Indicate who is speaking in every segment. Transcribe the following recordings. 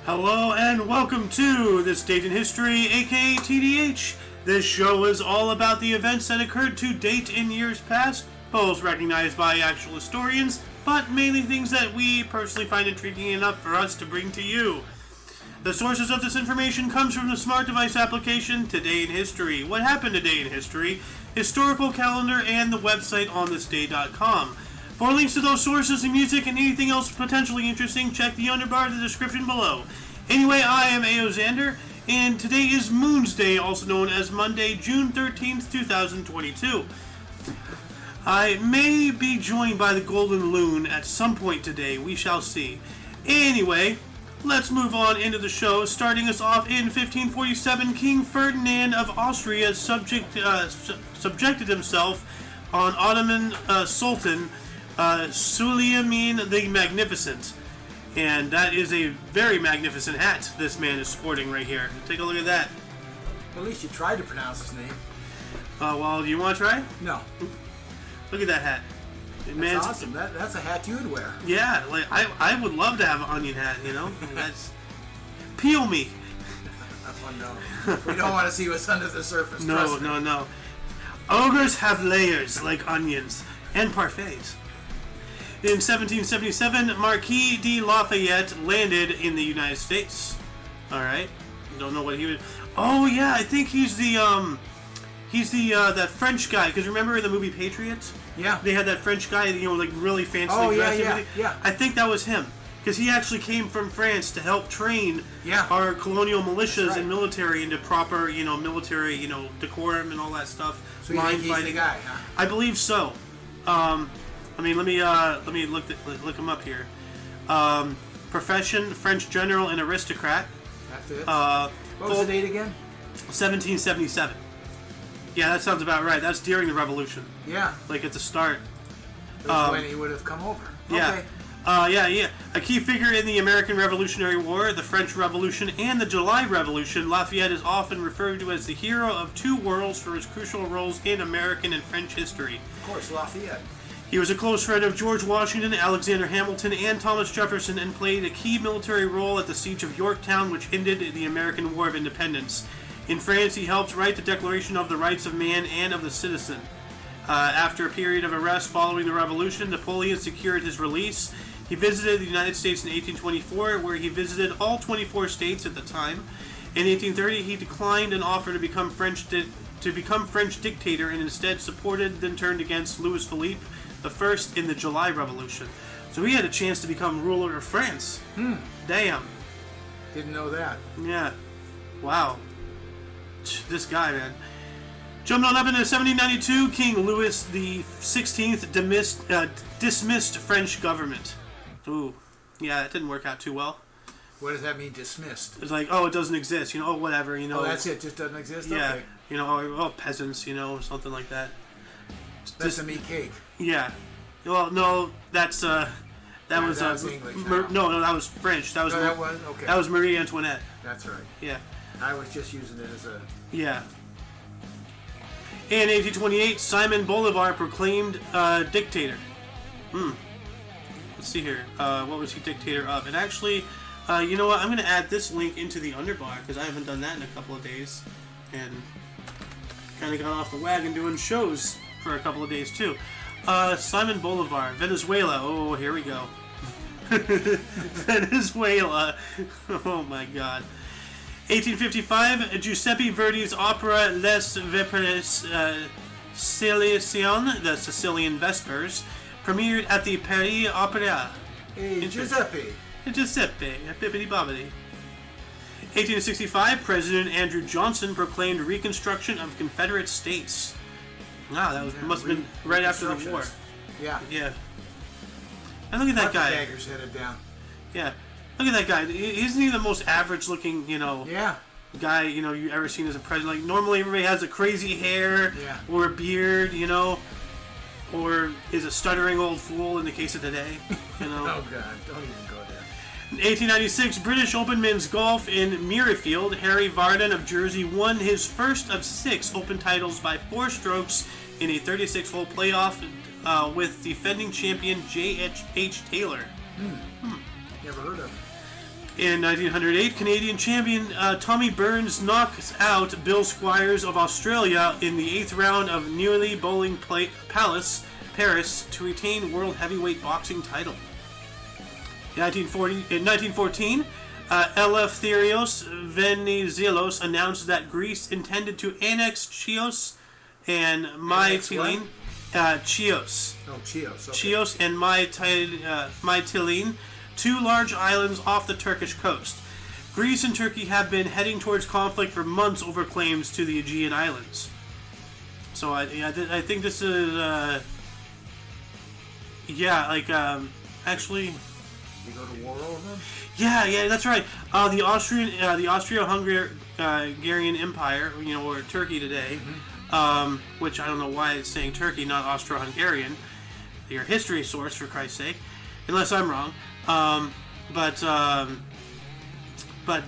Speaker 1: Hello and welcome to This Date in History, aka TDH. This show is all about the events that occurred to date in years past, both recognized by actual historians, but mainly things that we personally find intriguing enough for us to bring to you. The sources of this information comes from the smart device application Today in History, What Happened Today in History, Historical Calendar, and the website onthisday.com. For links to those sources and music and anything else potentially interesting, check the underbar of the description below. Anyway, I am A.O. Xander, and today is Moon's Day, also known as Monday, June 13th, 2022. I may be joined by the Golden Loon at some point today, we shall see. Anyway, let's move on into the show. Starting us off in 1547, King Ferdinand of Austria subjected himself on Ottoman Sultan Suleiman the Magnificent. And that is a very magnificent hat this man is sporting right here. Take a look at that.
Speaker 2: At least you tried to pronounce his name.
Speaker 1: Well, do you want to try?
Speaker 2: No.
Speaker 1: Look at that hat.
Speaker 2: That's awesome. That's a hat you would wear.
Speaker 1: Yeah, like I would love to have an onion hat, you know? That's... Peel me.
Speaker 2: Oh, no. We don't want to see what's under the surface.
Speaker 1: No. Ogres have layers like onions and parfaits. In 1777, Marquis de Lafayette landed in the United States. All right, don't know what he was. Oh yeah, I think he's the that French guy. Because remember in the movie Patriots?
Speaker 2: Yeah.
Speaker 1: They had that French guy, like really fancy dressed.
Speaker 2: Yeah.
Speaker 1: I think that was him. Because he actually came from France to help train our colonial militias and military into proper, military, decorum and all that stuff.
Speaker 2: So you think he's the guy, huh?
Speaker 1: I believe so. Let me look him up here. Profession: French general and aristocrat.
Speaker 2: That's it. What was the date again?
Speaker 1: 1777. Yeah, that sounds about right. That's during the Revolution.
Speaker 2: Yeah.
Speaker 1: Like at the start.
Speaker 2: That's when he would have come over.
Speaker 1: Yeah.
Speaker 2: Okay.
Speaker 1: A key figure in the American Revolutionary War, the French Revolution, and the July Revolution, Lafayette is often referred to as the hero of two worlds for his crucial roles in American and French history.
Speaker 2: Of course, Lafayette.
Speaker 1: He was a close friend of George Washington, Alexander Hamilton, and Thomas Jefferson, and played a key military role at the Siege of Yorktown, which ended the American War of Independence. In France, he helped write the Declaration of the Rights of Man and of the Citizen. After a period of arrest following the Revolution, Napoleon secured his release. He visited the United States in 1824, where he visited all 24 states at the time. In 1830, he declined an offer to become French dictator, and instead supported, then turned against Louis Philippe the First in the July Revolution. So he had a chance to become ruler of France. Damn.
Speaker 2: Didn't know that.
Speaker 1: Yeah. Wow. This guy, man. Jumping on up into 1792, King Louis XVI dismissed French government. Ooh. Yeah, that didn't work out too well.
Speaker 2: What does that mean, dismissed?
Speaker 1: It's like, oh, it doesn't exist. Whatever.
Speaker 2: Oh, that's it. Just doesn't exist?
Speaker 1: Yeah.
Speaker 2: Okay.
Speaker 1: Peasants, something like that.
Speaker 2: That's a meat cake.
Speaker 1: Yeah. Well, no, that was
Speaker 2: English.
Speaker 1: No, that was French. That was
Speaker 2: okay.
Speaker 1: That was Marie Antoinette.
Speaker 2: That's right.
Speaker 1: Yeah.
Speaker 2: I was just using it as a...
Speaker 1: Yeah. In 1828, Simon Bolivar proclaimed dictator. Let's see here. What was he dictator of? And actually, you know what? I'm going to add this link into the underbar because I haven't done that in a couple of days. And kind of got off the wagon doing shows for a couple of days too. Simon Bolivar, Venezuela. Oh, here we go. Venezuela. Oh my God. 1855, Giuseppe Verdi's opera Les Vespers Sicilian, the Sicilian Vespers, premiered at the Paris Opera.
Speaker 2: Hey, Giuseppe.
Speaker 1: Giuseppe, bibbidi bobbidi. 1865, President Andrew Johnson proclaimed Reconstruction of Confederate States. Wow, that must have been right after the war.
Speaker 2: Yeah.
Speaker 1: Yeah. And look at that guy.
Speaker 2: Daggers headed down.
Speaker 1: Yeah. Look at that guy. Isn't he the most average-looking, guy, you've ever seen as a president? Like, normally everybody has a crazy hair or a beard, or is a stuttering old fool in the case of today,
Speaker 2: Oh, God. Don't even go there.
Speaker 1: In 1896, British Open men's golf in Muirfield, Harry Vardon of Jersey won his first of 6 Open titles by 4 strokes in a 36-hole playoff with defending champion J.H. Taylor.
Speaker 2: Never heard of him.
Speaker 1: In 1908, Canadian champion Tommy Burns knocks out Bill Squires of Australia in the 8th round of Neuilly Bowling Palace, Paris, to retain World Heavyweight Boxing title. In 1914, Eleftherios Venizelos announced that Greece intended to annex Chios and Mytilene. Chios.
Speaker 2: Oh, Chios. Okay.
Speaker 1: Chios and Mytilene, 2 large islands off the Turkish coast. Greece and Turkey have been heading towards conflict for months over claims to the Aegean Islands. So I think this is actually.
Speaker 2: You go to war over them?
Speaker 1: Yeah, that's right. The Austro-Hungarian Empire, or Turkey today, which I don't know why it's saying Turkey, not Austro-Hungarian. Your history source, for Christ's sake, unless I'm wrong. But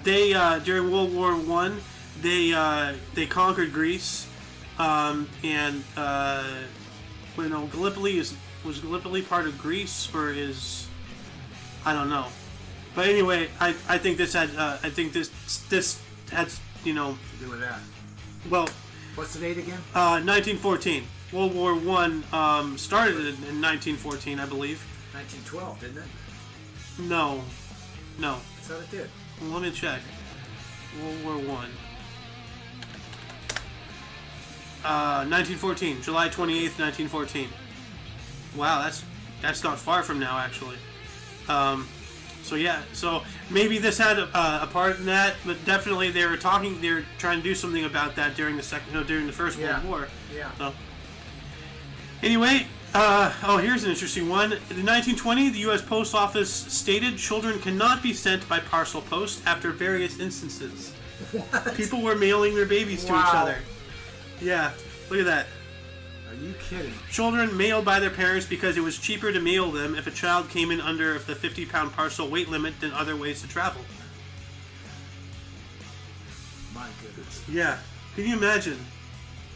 Speaker 1: they during World War I, they conquered Greece, and Gallipoli was Gallipoli part of Greece, or is I don't know. But anyway, I think this had this had
Speaker 2: To do with that.
Speaker 1: well,
Speaker 2: What's the date again?
Speaker 1: 1914. World War I started in 1914, I believe.
Speaker 2: 1912, didn't it?
Speaker 1: No.
Speaker 2: I thought it did.
Speaker 1: Well, let me check. World War I. 1914, July 28th, 1914. Wow, that's not far from now, actually. So maybe this had a part in that, but definitely they were trying to do something about that during the First World War.
Speaker 2: Yeah.
Speaker 1: So anyway, here's an interesting one. In 1920, the U.S. Post Office stated children cannot be sent by parcel post after various instances.
Speaker 2: What?
Speaker 1: People were mailing their babies to each other. Yeah, look at that.
Speaker 2: Are you kidding?
Speaker 1: Children mailed by their parents because it was cheaper to mail them if a child came in under the 50-pound parcel weight limit than other ways to travel.
Speaker 2: My goodness.
Speaker 1: Yeah. Can you imagine?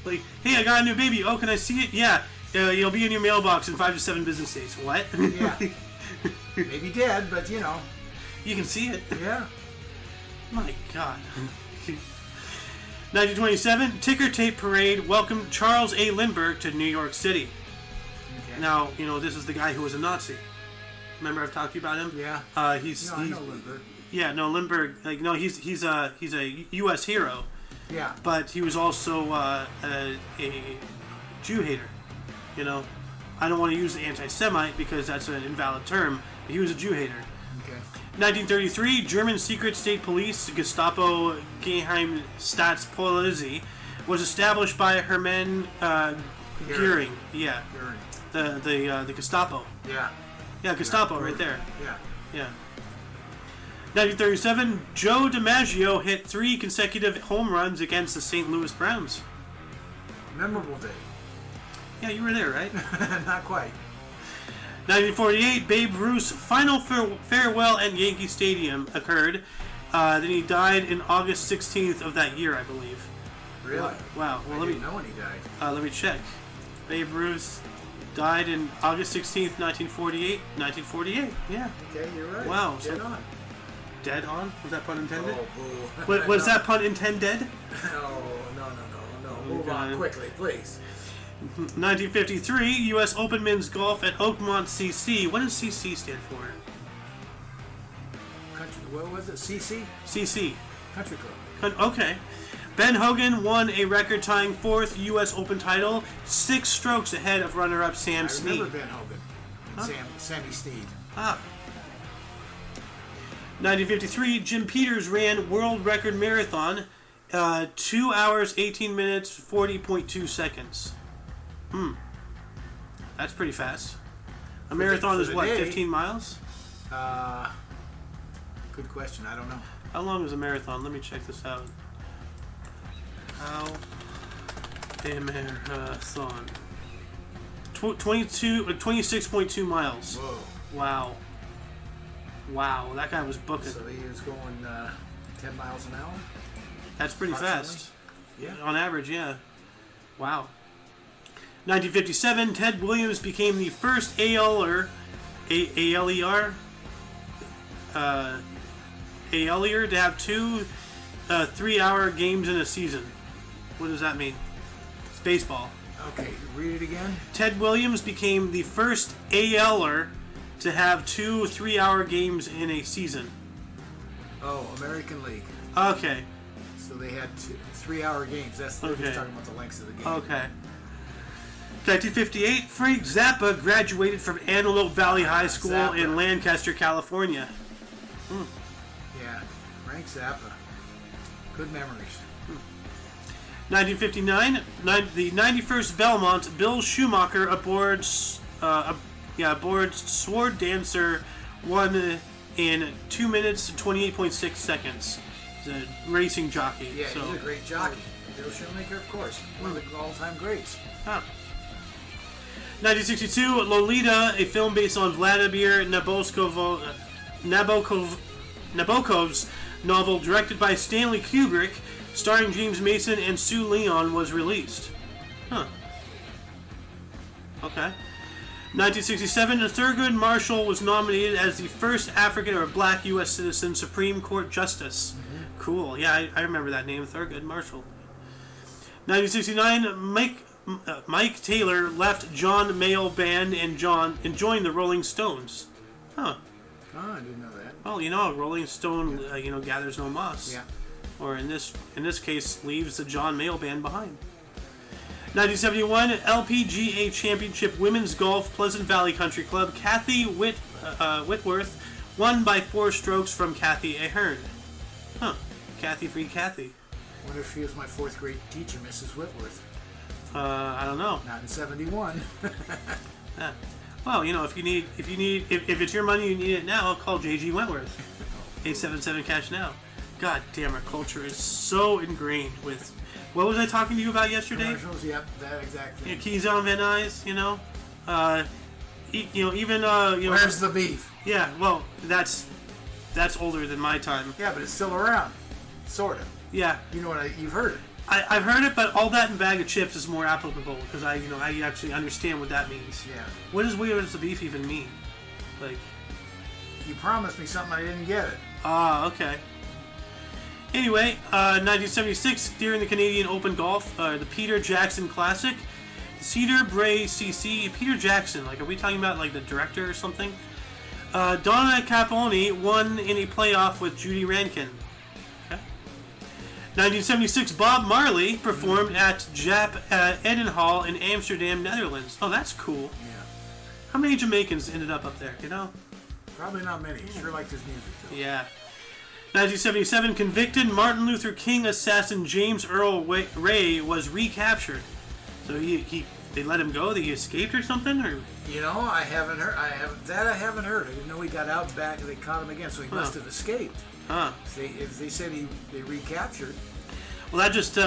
Speaker 1: Like, hey, I got a new baby. Oh, can I see it? Yeah. You'll be in your mailbox in 5 to 7 business days. What?
Speaker 2: Yeah. Maybe dead, but
Speaker 1: You can see it.
Speaker 2: Yeah.
Speaker 1: My God. 1927, Ticker Tape Parade welcomed Charles A. Lindbergh to New York City.
Speaker 2: Okay.
Speaker 1: Now, this is the guy who was a Nazi. Remember I've talked to you about him?
Speaker 2: Yeah.
Speaker 1: I
Speaker 2: know Lindbergh.
Speaker 1: Yeah, no, Lindbergh. He's a U.S. hero.
Speaker 2: Yeah.
Speaker 1: But he was also a Jew hater. I don't want to use anti-Semite because that's an invalid term. But he was a Jew hater.
Speaker 2: Okay.
Speaker 1: 1933, German secret state police, Gestapo Geheim Staatspolizei, was established by Hermann Göring. Yeah.
Speaker 2: Göring.
Speaker 1: The Gestapo.
Speaker 2: Yeah.
Speaker 1: Yeah, Gestapo right there.
Speaker 2: Yeah.
Speaker 1: 1937, Joe DiMaggio hit 3 consecutive home runs against the St. Louis Browns.
Speaker 2: Memorable day.
Speaker 1: Yeah, you were there, right?
Speaker 2: Not quite.
Speaker 1: 1948, Babe Ruth's final farewell at Yankee Stadium occurred. Then he died in August 16th of that year, I believe.
Speaker 2: Really?
Speaker 1: Wow. Well,
Speaker 2: I didn't know when he died.
Speaker 1: Let me check. Babe Ruth died in August 16th, 1948. 1948, yeah.
Speaker 2: Okay, you're right.
Speaker 1: Wow.
Speaker 2: Dead on.
Speaker 1: Dead on? Was that pun intended?
Speaker 2: Oh, boo.
Speaker 1: Was that pun intended?
Speaker 2: No. Move on quickly, please.
Speaker 1: 1953, U.S. Open Men's Golf at Oakmont CC. What does CC stand for?
Speaker 2: What was it? CC?
Speaker 1: CC.
Speaker 2: Country Club.
Speaker 1: Okay. Ben Hogan won a record-tying 4th U.S. Open title, 6 strokes ahead of runner-up Sam Snead.
Speaker 2: I remember Ben Hogan and Sammy Snead.
Speaker 1: 1953, Jim Peters ran world record marathon, 2 hours, 18 minutes, 40.2 seconds. That's pretty fast. A marathon is what, 15 miles?
Speaker 2: Good question. I don't know.
Speaker 1: How long is a marathon? Let me check this out. How a marathon? 26.2 miles.
Speaker 2: Whoa.
Speaker 1: Wow, that guy was booking.
Speaker 2: So he was going 10 miles an hour?
Speaker 1: That's pretty fast.
Speaker 2: Yeah.
Speaker 1: On average, yeah. Wow. 1957, Ted Williams became the first ALER ALier to have 2 3-hour games in a season. What does that mean? It's baseball.
Speaker 2: Okay, read it again.
Speaker 1: Ted Williams became the first ALer to have 2 3-hour games in a season.
Speaker 2: Oh, American League.
Speaker 1: Okay.
Speaker 2: So they had 3-hour games. That's
Speaker 1: Okay.
Speaker 2: Just talking about the lengths of the game.
Speaker 1: Okay. 1958, Frank Zappa graduated from Antelope Valley High School
Speaker 2: Zappa.
Speaker 1: in Lancaster, California.
Speaker 2: Yeah, Frank Zappa. Good memories.
Speaker 1: 1959, the 91st Belmont, Bill Schumacher aboard Sword Dancer won in 2 minutes 28.6 seconds. He's a racing jockey.
Speaker 2: Yeah,
Speaker 1: so.
Speaker 2: he's a great jockey. Bill Shoemaker, of course, one of the all-time greats.
Speaker 1: Huh. 1962, Lolita, a film based on Vladimir Nabokov's novel, directed by Stanley Kubrick, starring James Mason and Sue Leon, was released. Huh. Okay. 1967, Thurgood Marshall was nominated as the first African or black U.S. citizen Supreme Court Justice. Mm-hmm. Cool. Yeah, I remember that name, Thurgood Marshall. 1969, Mike Taylor left John Mayall Band and joined the Rolling Stones. Huh.
Speaker 2: Oh, I didn't know that.
Speaker 1: Well, a Rolling Stone, gathers no moss.
Speaker 2: Yeah.
Speaker 1: Or in this case, leaves the John Mayall Band behind. 1971, LPGA Championship Women's Golf, Pleasant Valley Country Club. Kathy Whitworth won by 4 strokes from Kathy Ahern. Huh. Kathy free Kathy.
Speaker 2: I wonder if she was my 4th grade teacher, Mrs. Whitworth.
Speaker 1: I don't know.
Speaker 2: Not in 71.
Speaker 1: Yeah. Well, if it's your money, you need it now, call JG Wentworth. 877 cash now. God damn, our culture is so ingrained with. What was I talking to you about yesterday?
Speaker 2: Commercials, yep, that exactly.
Speaker 1: Keys on Van Nuys, even
Speaker 2: Where's the beef?
Speaker 1: Yeah, well, that's older than my time.
Speaker 2: Yeah, but it's still around, sort of.
Speaker 1: Yeah.
Speaker 2: You know what? You've heard it.
Speaker 1: I've heard it, but all that in bag of chips is more applicable because I actually understand what that means.
Speaker 2: Yeah.
Speaker 1: What does where's the beef even mean? Like.
Speaker 2: You promised me something, I didn't get it.
Speaker 1: Ah, okay. Anyway, 1976, during the Canadian Open Golf, the Peter Jackson Classic, Cedar Bray CC, Peter Jackson, are we talking about, the director or something? Donna Caponi won in a playoff with Judy Rankin. Okay. 1976, Bob Marley performed at Jap Edenhall in Amsterdam, Netherlands. Oh, that's cool.
Speaker 2: Yeah.
Speaker 1: How many Jamaicans ended up there,
Speaker 2: Probably not many. Sure liked his music, though.
Speaker 1: Yeah. 1977, convicted Martin Luther King assassin James Earl Ray was recaptured. So they let him go? He escaped or something? Or
Speaker 2: I haven't heard. I haven't heard. I didn't know he got out back and they caught him again, so he must have escaped.
Speaker 1: Huh.
Speaker 2: If they said they recaptured.
Speaker 1: Well, that just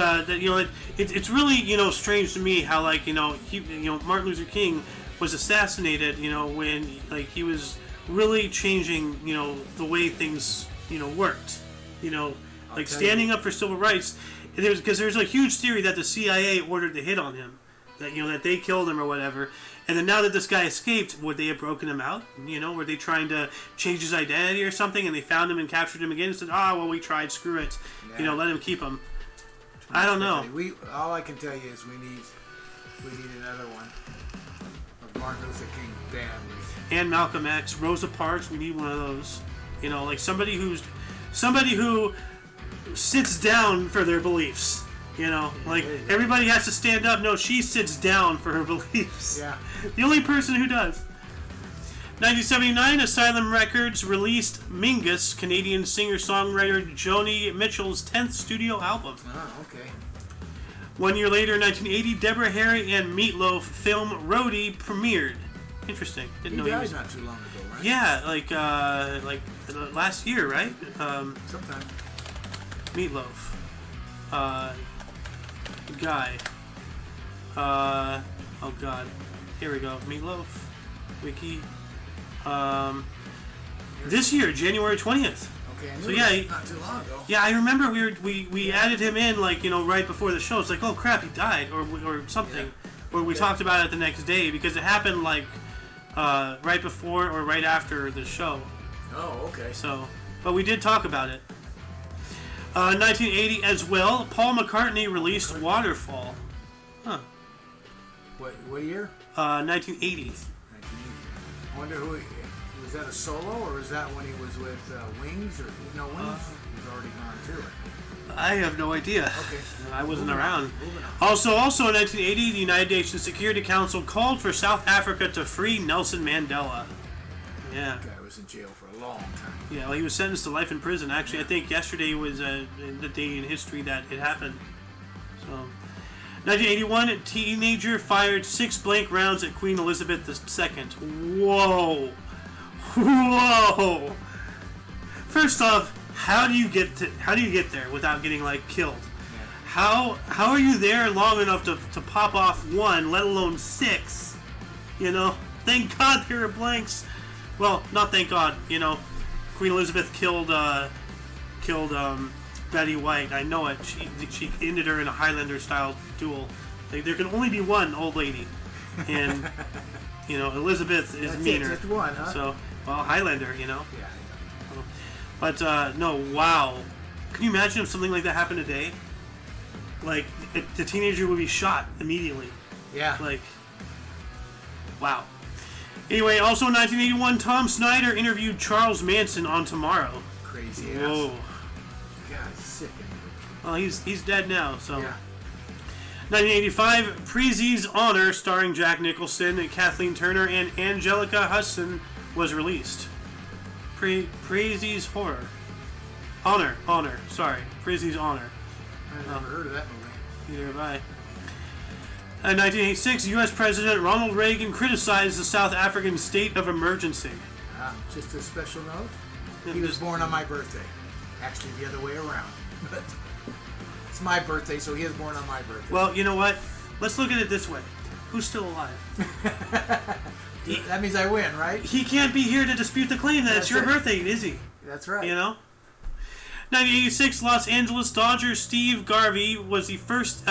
Speaker 1: it's really strange to me how Martin Luther King was assassinated when he was really changing the way things worked, standing up for civil rights. Because there's a huge theory that the CIA ordered the hit on him, that they killed him or whatever. And then now that this guy escaped, would they have broken him out? Were they trying to change his identity or something? And they found him and captured him again and said, we tried, screw it,
Speaker 2: yeah.
Speaker 1: Let him keep him. I don't know.
Speaker 2: All I can tell you is we need another one of Martin Luther King badly.
Speaker 1: And Malcolm X, Rosa Parks, we need one of those. Somebody who sits down for their beliefs. Everybody has to stand up. No, she sits down for her beliefs.
Speaker 2: Yeah.
Speaker 1: The only person who does. 1979, Asylum Records released Mingus, Canadian singer-songwriter Joni Mitchell's 10th studio album.
Speaker 2: Oh, okay.
Speaker 1: 1 year later, 1980, Deborah Harry and Meatloaf film Roadie premiered. Interesting. Didn't know he was
Speaker 2: not too long ago, right?
Speaker 1: Yeah, last year, right?
Speaker 2: Sometime.
Speaker 1: Meatloaf. Guy. Oh God. Here we go. Meatloaf. Wiki. This year, January 20th.
Speaker 2: Okay, I knew
Speaker 1: So yeah,
Speaker 2: not too long ago.
Speaker 1: Yeah, I remember we added him in right before the show. It's like, oh crap, he died or something, or we talked about it the next day because it happened right before or right after the show.
Speaker 2: Oh, okay.
Speaker 1: So but we did talk about it. 1980 as well, Paul McCartney released Waterfall. Huh.
Speaker 2: What year?
Speaker 1: 1980.
Speaker 2: 1980. I wonder who was that, a solo, or was that when he was with Wings? Or no, Wings was already gone too.
Speaker 1: I have no idea.
Speaker 2: Okay.
Speaker 1: I wasn't around.
Speaker 2: Moving on.
Speaker 1: Also in 1980, the United Nations Security Council called for South Africa to free Nelson Mandela. Yeah.
Speaker 2: That guy was in jail for a long time.
Speaker 1: Yeah, well, he was sentenced to life in prison. Actually, I think yesterday was the day in history that it happened. So, 1981, a teenager fired 6 blank rounds at Queen Elizabeth II. Whoa. Whoa. First off, how do you get there without getting killed? How are you there long enough to pop off 1, let alone 6? Thank God there are blanks. Well, not thank God. Queen Elizabeth killed Betty White. I know it. She ended her in a Highlander style duel. There can only be one old lady, and Elizabeth is meaner.
Speaker 2: Just one, huh?
Speaker 1: So, well, Highlander.
Speaker 2: Yeah.
Speaker 1: But no, wow. Can you imagine if something like that happened today? The teenager would be shot immediately.
Speaker 2: Yeah.
Speaker 1: Wow. Anyway, also in 1981, Tom Snyder interviewed Charles Manson on Tomorrow.
Speaker 2: Crazy ass.
Speaker 1: Whoa.
Speaker 2: God, sick.
Speaker 1: Well, he's dead now, so.
Speaker 2: Yeah.
Speaker 1: 1985, Preezy's Honor, starring Jack Nicholson, Kathleen Turner, and Angelica Hudson, was released. Preezy's Honor. Sorry. Preezy's Honor.
Speaker 2: I've never heard of that movie.
Speaker 1: Neither have I. In 1986, U.S. President Ronald Reagan criticized the South African state of emergency.
Speaker 2: Just a special note. He was born on my birthday. Actually, the other way around. But it's my birthday, so he was born on my birthday.
Speaker 1: Well, you know what? Let's look at it this way. Who's still alive?
Speaker 2: That means I win, right?
Speaker 1: He can't be here to dispute the claim that it's your birthday, is he?
Speaker 2: That's right.
Speaker 1: 1986, Los Angeles Dodgers Steve Garvey was the first...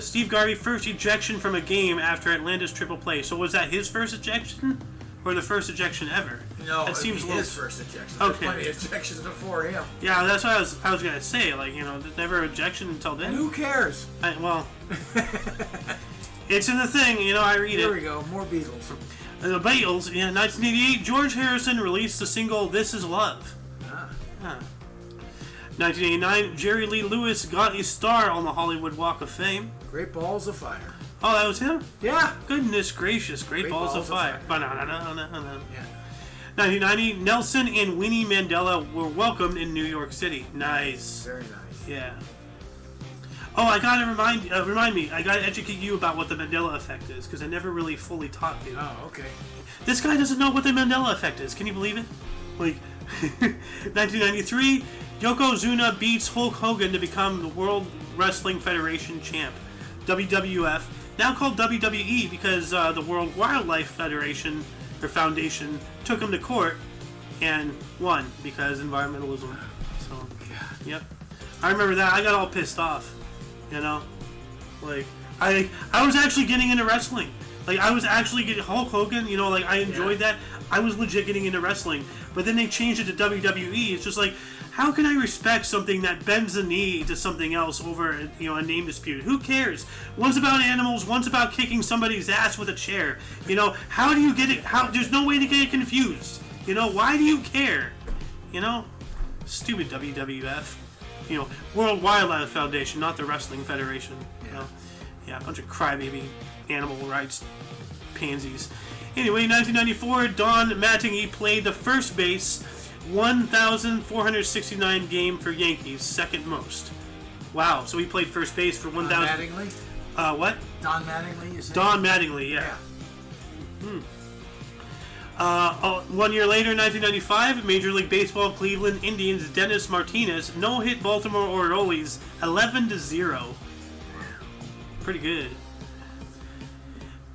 Speaker 1: Steve Garvey first ejection from a game after Atlanta's triple play. So was that his first ejection, or the first ejection ever?
Speaker 2: No,
Speaker 1: that seems
Speaker 2: his first ejection.
Speaker 1: Okay.
Speaker 2: There's plenty of ejections before him.
Speaker 1: Yeah, that's what I was gonna say. Never ejection until then.
Speaker 2: And who cares?
Speaker 1: It's in the thing. I read it.
Speaker 2: Here we go. More Beatles.
Speaker 1: The Beatles. Yeah, 1988. George Harrison released the single "This Is Love." 1989, Jerry Lee Lewis got a star on the Hollywood Walk of Fame.
Speaker 2: Great Balls of Fire.
Speaker 1: Oh, that was him?
Speaker 2: Yeah.
Speaker 1: Goodness gracious, Great Balls of Fire.
Speaker 2: Yeah.
Speaker 1: 1990, Nelson and Winnie Mandela were welcomed in New York City. Nice.
Speaker 2: Very nice.
Speaker 1: Yeah. Oh, I gotta remind me. I gotta educate you about what the Mandela effect is, because I never really fully taught you.
Speaker 2: Oh, okay.
Speaker 1: This guy doesn't know what the Mandela effect is. Can you believe it? 1993, Yokozuna beats Hulk Hogan to become the World Wrestling Federation champ. WWF, now called WWE because the World Wildlife Federation or Foundation took him to court and won because environmentalism. So, yep. I remember that. I got all pissed off. I was actually getting into wrestling. I was actually getting Hulk Hogan. I enjoyed that. I was legit getting into wrestling. But then they changed it to WWE. It's just how can I respect something that bends the knee to something else over, a name dispute? Who cares? One's about animals, one's about kicking somebody's ass with a chair. How do you get it? There's no way to get it confused. Why do you care? Stupid WWF. World Wildlife Foundation, not the Wrestling Federation. Yeah, a bunch of crybaby animal rights pansies. Anyway, 1994, Don Mattingly played the first base 1,469 game for Yankees, second most. Wow, so he played first base for 1,000.
Speaker 2: Don Mattingly?
Speaker 1: What?
Speaker 2: Don Mattingly, you say?
Speaker 1: Don Mattingly, yeah. 1 year later, 1995, Major League Baseball Cleveland Indians Dennis Martinez no-hit Baltimore Orioles 11-0. Pretty good.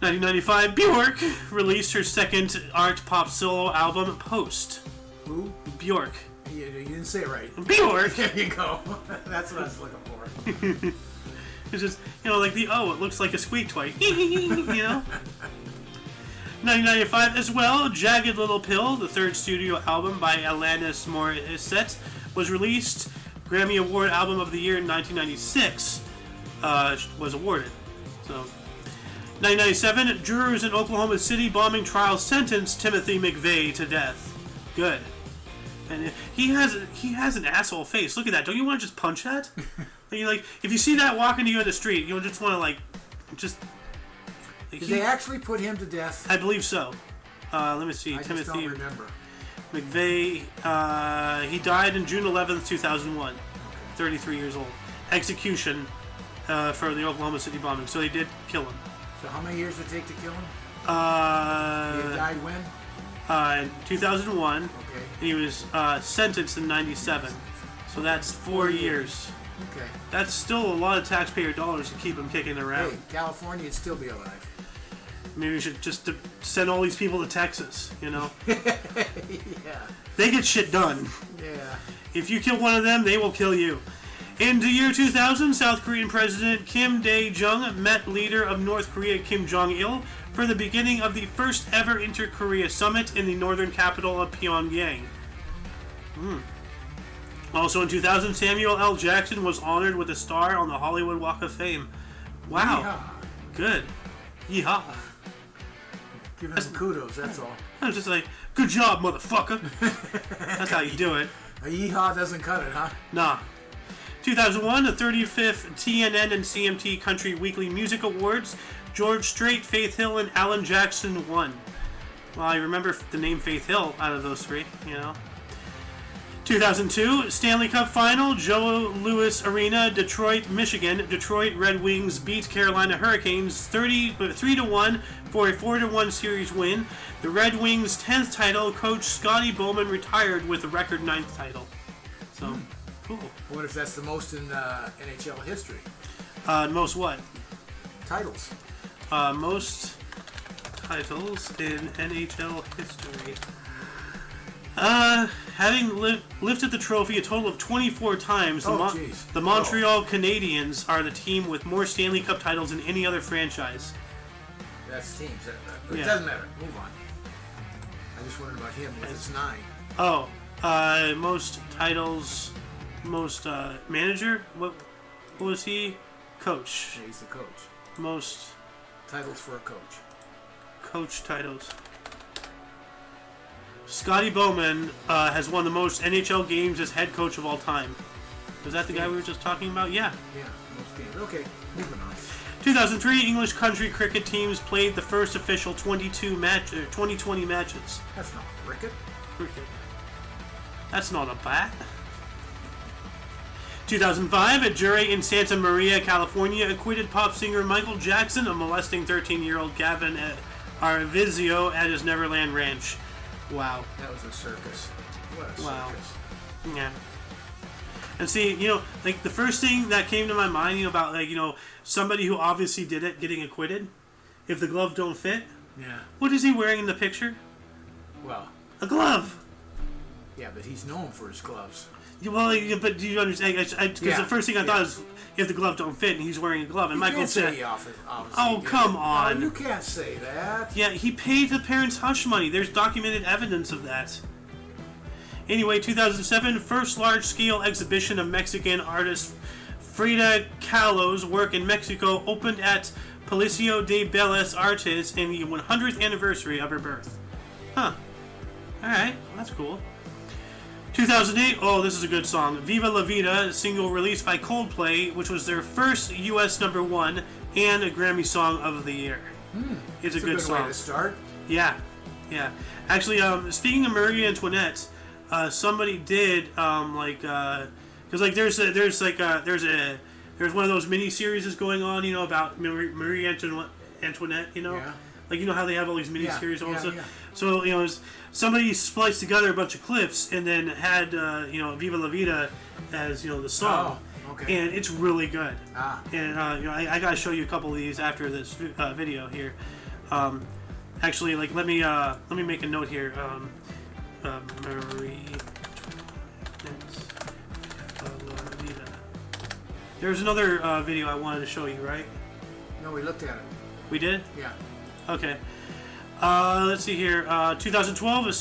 Speaker 1: 1995, Bjork released her second art pop solo album, Post.
Speaker 2: Who?
Speaker 1: Bjork.
Speaker 2: You didn't say it right.
Speaker 1: Bjork!
Speaker 2: There you go. That's what I was looking for.
Speaker 1: It's just, it looks like a squeak toy. 1995 as well, Jagged Little Pill, the third studio album by Alanis Morissette, was released. Grammy Award Album of the Year in 1996 was awarded. So, 1997, jurors in Oklahoma City bombing trial sentenced Timothy McVeigh to death. Good. And he has an asshole face. Look at that. Don't you want to just punch that? Like, if you see that walking to you in the street, you'll just want to Did
Speaker 2: they actually put him to death?
Speaker 1: I believe so. Let me see.
Speaker 2: I
Speaker 1: Timothy
Speaker 2: just don't remember.
Speaker 1: McVeigh, he died on June 11th, 2001. 33 years old. Execution for the Oklahoma City bombing. So they did kill him.
Speaker 2: So how many years did it take to kill him? He died when?
Speaker 1: In 2001.
Speaker 2: Okay.
Speaker 1: And he was sentenced in 97. So that's 4 years.
Speaker 2: Okay.
Speaker 1: That's still a lot of taxpayer dollars to keep him kicking around.
Speaker 2: Hey, California would still be alive.
Speaker 1: Maybe we should just send all these people to Texas,
Speaker 2: Yeah.
Speaker 1: They get shit done.
Speaker 2: Yeah.
Speaker 1: If you kill one of them, they will kill you. In the year 2000, South Korean President Kim Dae-jung met leader of North Korea Kim Jong-il for the beginning of the first ever Inter-Korea Summit in the northern capital of Pyongyang. Also in 2000, Samuel L. Jackson was honored with a star on the Hollywood Walk of Fame. Wow.
Speaker 2: Yeehaw.
Speaker 1: Good. Yeehaw.
Speaker 2: Giving him kudos, that's all.
Speaker 1: I was just like, good job, motherfucker. That's how you do it.
Speaker 2: A yeehaw doesn't cut it, huh?
Speaker 1: Nah. 2001, the 35th TNN and CMT Country Weekly Music Awards. George Strait, Faith Hill, and Alan Jackson won. Well, I remember the name Faith Hill out of those three, 2002, Stanley Cup Final, Joe Louis Arena, Detroit, Michigan. Detroit Red Wings beat Carolina Hurricanes 3-1 for a 4-1 series win. The Red Wings' 10th title, coach Scotty Bowman retired with a record 9th title. So, cool.
Speaker 2: What if that's the most in NHL history?
Speaker 1: Most what?
Speaker 2: Titles.
Speaker 1: Most titles in NHL history. Having lifted the trophy a total of 24 times, the Montreal Canadiens are the team with more Stanley Cup titles than any other franchise.
Speaker 2: That's teams. It doesn't matter. Move on. I just wondered about him. It's 9.
Speaker 1: Oh, most titles, most manager. What was he? Coach.
Speaker 2: Yeah, he's the coach.
Speaker 1: Most
Speaker 2: titles for a coach.
Speaker 1: Coach titles. Scotty Bowman has won the most NHL games as head coach of all time. Was that the guy we were just talking about? Yeah.
Speaker 2: Yeah, most games. Okay, moving on.
Speaker 1: 2003, English country cricket teams played the first official 2020 matches.
Speaker 2: That's not cricket.
Speaker 1: Cricket. That's not a bat. 2005, a jury in Santa Maria, California, acquitted pop singer Michael Jackson of molesting 13-year-old Gavin Arvizio at his Neverland Ranch. Wow.
Speaker 2: That was a circus. What a circus.
Speaker 1: Yeah. And see, like the first thing that came to my mind, about somebody who obviously did it getting acquitted. If the glove don't fit.
Speaker 2: Yeah.
Speaker 1: What is he wearing in the picture?
Speaker 2: Well.
Speaker 1: A glove.
Speaker 2: Yeah, but he's known for his gloves.
Speaker 1: Well, but do you understand? Because the first thing I thought is, if the glove don't fit and he's wearing a glove, and Michael said, "Oh, come on!
Speaker 2: You can't say that."
Speaker 1: Yeah, he paid the parents hush money. There's documented evidence of that. Anyway, 2007, first large-scale exhibition of Mexican artist Frida Kahlo's work in Mexico opened at Palacio de Bellas Artes in the 100th anniversary of her birth. Huh. All right, well, that's cool. 2008, oh, this is a good song. Viva La Vida, a single released by Coldplay, which was their first U.S. #1 and a Grammy Song of the Year. It's a good song.
Speaker 2: Way to start.
Speaker 1: Yeah. Actually, speaking of Marie Antoinette, somebody did because there's one of those mini series going on, about Marie Antoinette,
Speaker 2: Yeah.
Speaker 1: Like, how they have all these mini-series also.
Speaker 2: Yeah.
Speaker 1: So, somebody spliced together a bunch of clips and then had, Viva La Vida as, the song.
Speaker 2: Oh, okay.
Speaker 1: And it's really good.
Speaker 2: And,
Speaker 1: I got to show you a couple of these after this video here. Actually, let me make a note here. Marie La Vida. There's another video I wanted to show you, right?
Speaker 2: No, we looked at it.
Speaker 1: We did?
Speaker 2: Yeah.
Speaker 1: Okay. Let's see here. 2012, the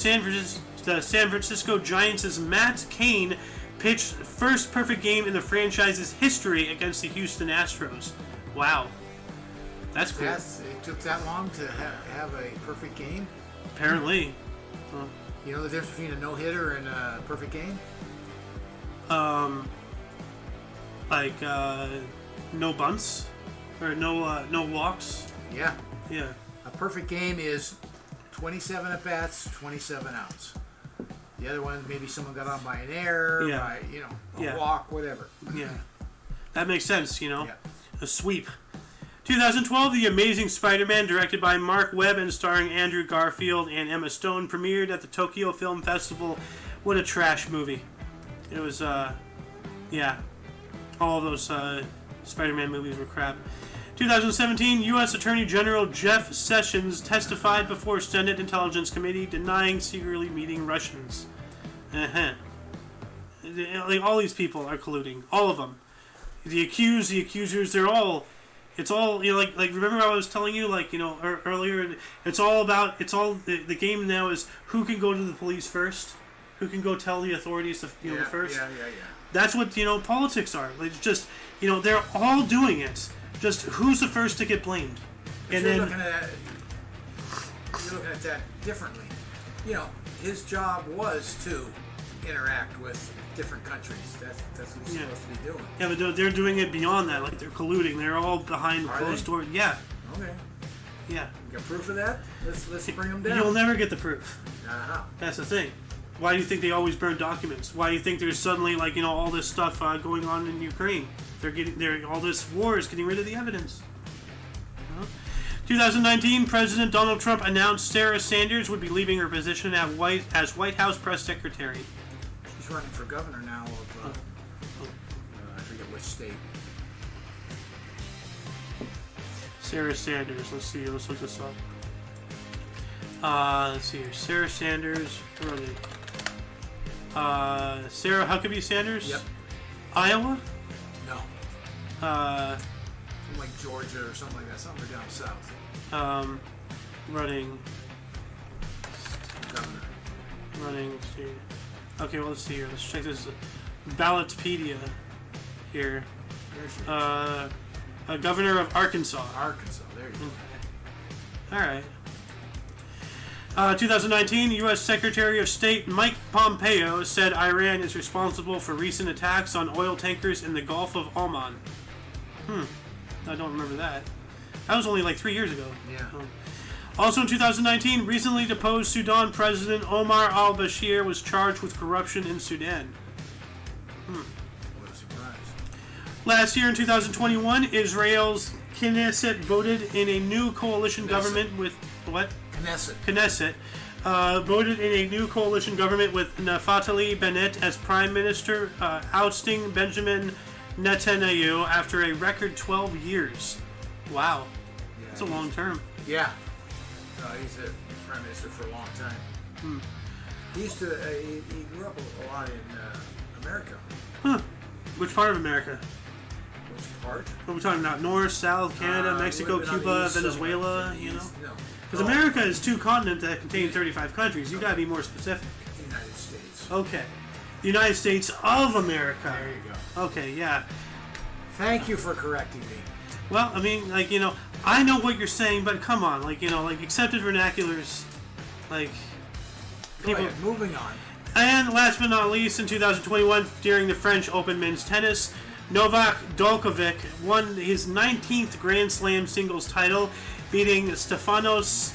Speaker 1: San Francisco Giants' Matt Cain pitched first perfect game in the franchise's history against the Houston Astros. Wow. That's cool.
Speaker 2: It took that long to have a perfect game?
Speaker 1: Apparently.
Speaker 2: You know the difference between a no-hitter and a perfect game?
Speaker 1: No bunts? Or no walks?
Speaker 2: Yeah.
Speaker 1: Yeah.
Speaker 2: A perfect game is 27 at-bats, 27 outs. The other one, maybe someone got on by an error, by, a walk, whatever.
Speaker 1: Yeah. That makes sense,
Speaker 2: Yeah.
Speaker 1: A sweep. 2012, The Amazing Spider-Man, directed by Mark Webb and starring Andrew Garfield and Emma Stone, premiered at the Tokyo Film Festival. What a trash movie. It was, all of those Spider-Man movies were crap. 2017, U.S. Attorney General Jeff Sessions testified before Senate Intelligence Committee denying secretly meeting Russians. Like, all these people are colluding. All of them. The accused, the accusers, it's all, remember I was telling you, earlier, the game now is who can go to the police first, who can go tell the authorities first.
Speaker 2: Yeah.
Speaker 1: That's what, politics are. Like, just, they're all doing it. Just who's the first to get blamed. And
Speaker 2: you're
Speaker 1: then
Speaker 2: looking at that differently. His job was to interact with different countries. That's what he's supposed to be doing.
Speaker 1: Yeah, but they're doing it beyond that. Like, they're colluding. They're all behind closed doors. Yeah.
Speaker 2: Okay.
Speaker 1: Yeah.
Speaker 2: You got proof of that? Let's bring them down.
Speaker 1: You'll never get the proof.
Speaker 2: Uh-huh.
Speaker 1: That's the thing. Why do you think they always burn documents? Why do you think there's suddenly all this stuff going on in Ukraine? All this war is getting rid of the evidence. 2019, President Donald Trump announced Sarah Sanders would be leaving her position as White House press secretary.
Speaker 2: She's running for governor now of I forget which state.
Speaker 1: Sarah Sanders. Let's see. Let's look this up. Let's see here. Sarah Sanders. Where are they? Sarah Huckabee Sanders?
Speaker 2: Yep.
Speaker 1: Iowa?
Speaker 2: No. From like Georgia or something like that. Somewhere down south.
Speaker 1: Running.
Speaker 2: Governor.
Speaker 1: Let's see. Okay, well, let's see here. Let's check this. Ballotpedia here. Governor of Arkansas.
Speaker 2: Arkansas. There you go.
Speaker 1: All right. 2019, U.S. Secretary of State Mike Pompeo said Iran is responsible for recent attacks on oil tankers in the Gulf of Oman. I don't remember that. That was only like 3 years ago.
Speaker 2: Yeah.
Speaker 1: Also in 2019, recently deposed Sudan President Omar al-Bashir was charged with corruption in Sudan.
Speaker 2: What a surprise.
Speaker 1: Last year in 2021, Israel's Knesset voted in a new coalition government with... What? Knesset voted in a new coalition government with Naftali Bennett as prime minister, ousting Benjamin Netanyahu after a record 12 years. Wow.
Speaker 2: Yeah,
Speaker 1: that's a long term.
Speaker 2: Yeah. He's a prime minister for a long time. He used to, he grew up a lot in America.
Speaker 1: Huh. Which part of America?
Speaker 2: Which part?
Speaker 1: What are we talking about? North, South, Canada, Mexico, Cuba, Venezuela,
Speaker 2: No.
Speaker 1: Because America is two continents that contain 35 countries. You gotta be more specific.
Speaker 2: The United States.
Speaker 1: Okay. The United States of America.
Speaker 2: There you go.
Speaker 1: Okay, yeah.
Speaker 2: Thank you for correcting me.
Speaker 1: Well, I mean, I know what you're saying, but come on, accepted vernaculars,
Speaker 2: Go ahead, moving on.
Speaker 1: And last but not least, in 2021, during the French Open men's tennis, Novak Djokovic won his 19th Grand Slam singles title, beating Stefanos